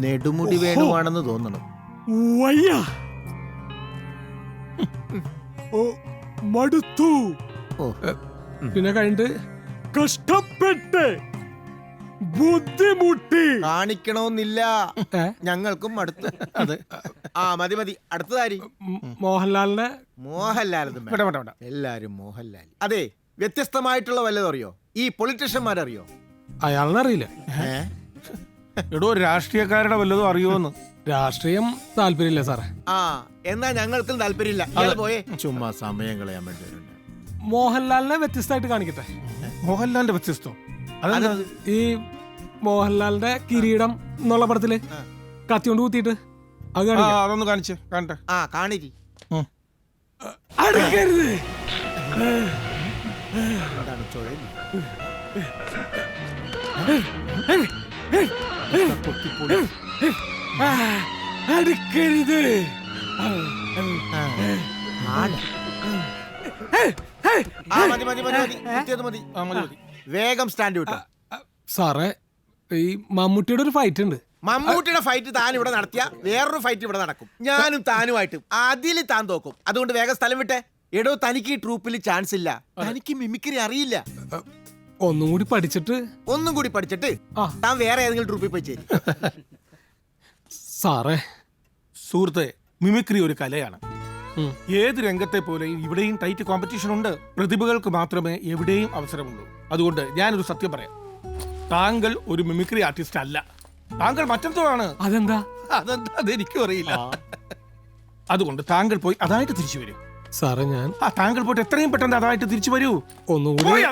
നെടുമുടി വേണുവാണെന്ന് തോന്നണം. വയ്യ, മടുത്തു. പിന്നെ കഴിഞ്ഞിട്ട് കഷ്ടപ്പെട്ട് ബുദ്ധിമുട്ടി കാണിക്കണമെന്നില്ല, ഞങ്ങൾക്കും അടുത്ത്. അതെ. മതി മതി. അടുത്തതാരി മോഹൻലാലിനെ. മോഹൻലാൽ. എല്ലാരും മോഹൻലാൽ. അതെ, വ്യത്യസ്തമായിട്ടുള്ള വല്ലതും അറിയോ? ഈ പൊളിറ്റീഷ്യന്മാരറിയോ? അയാളിനെ അറിയില്ല. എടോ, രാഷ്ട്രീയക്കാരുടെ വല്ലതും അറിയോന്ന്? രാഷ്ട്രീയം താല്പര്യമില്ല സാറേ. എന്നാ ഞങ്ങൾക്കും താല്പര്യമില്ല. പോയേ, ചുമ്മാ സമയം കളയാൻ വേണ്ടി. മോഹൻലാലിനെ വ്യത്യസ്തമായിട്ട് കാണിക്കട്ടെ. മോഹൻലാലിന്റെ വ്യത്യസ്തം ഈ മോഹൻലാലിന്റെ കിരീടം എന്നുള്ള പടത്തില് കത്തിയോണ്ട് കുത്തിയിട്ട് അതൊന്ന് കാണിച്ച് കാണട്ടെ. കാണിരി. അടുക്കരുത്. അടുക്കരുത്. വേഗം സ്റ്റാൻഡ് വിട്ടോ സാറേ. ഈ മമ്മൂട്ടിയുടെ ഒരു ഫൈറ്റ് ഉണ്ട്. മമ്മൂട്ടിയുടെ ഫൈറ്റ് താൻ ഇവിടെ നടത്തിയ വേറൊരു ഫൈറ്റ് ഇവിടെ നടക്കും. ഞാനും താനുമായിട്ട് അതിൽ താൻ തോക്കും. അതുകൊണ്ട് വേഗം സ്ഥലം വിട്ടെ. എടോ, തനിക്ക് ഈ ട്രൂപ്പിൽ ചാൻസ് ഇല്ല. തനിക്ക് മിമിക്രി അറിയില്ല. ഒന്നും കൂടി പഠിച്ചിട്ട് താൻ വേറെ ഏതെങ്കിലും ട്രൂപ്പിൽ പോയി ചേരും. സാറേ, സുഹൃത്തെ, മിമിക്രി ഒരു കലയാണ്. ഏത് രംഗത്തെ പോലെയും ഇവിടെയും ടൈറ്റ് കോമ്പറ്റീഷൻ ഉണ്ട്. പ്രതിഭകൾക്ക് മാത്രമേ എവിടെയും അവസരമുള്ളൂ. അതുകൊണ്ട് ഞാനൊരു സത്യം പറയാം. താങ്കൾ ഒരു മിമിക്രി ആർട്ടിസ്റ്റ് അല്ല. താങ്കൾ മറ്റെന്തോ ആണ്. അതെന്താ? അതെനിക്കും അറിയില്ല. അതുകൊണ്ട് താങ്കൾ പോയി അതായിട്ട് തിരിച്ചു വരൂ. സാറേ, ഞാൻ താങ്കൾ പോയിട്ട് എത്രയും പെട്ടെന്ന് അതായിട്ട് തിരിച്ചു വരൂ. ഒന്നുകൂടി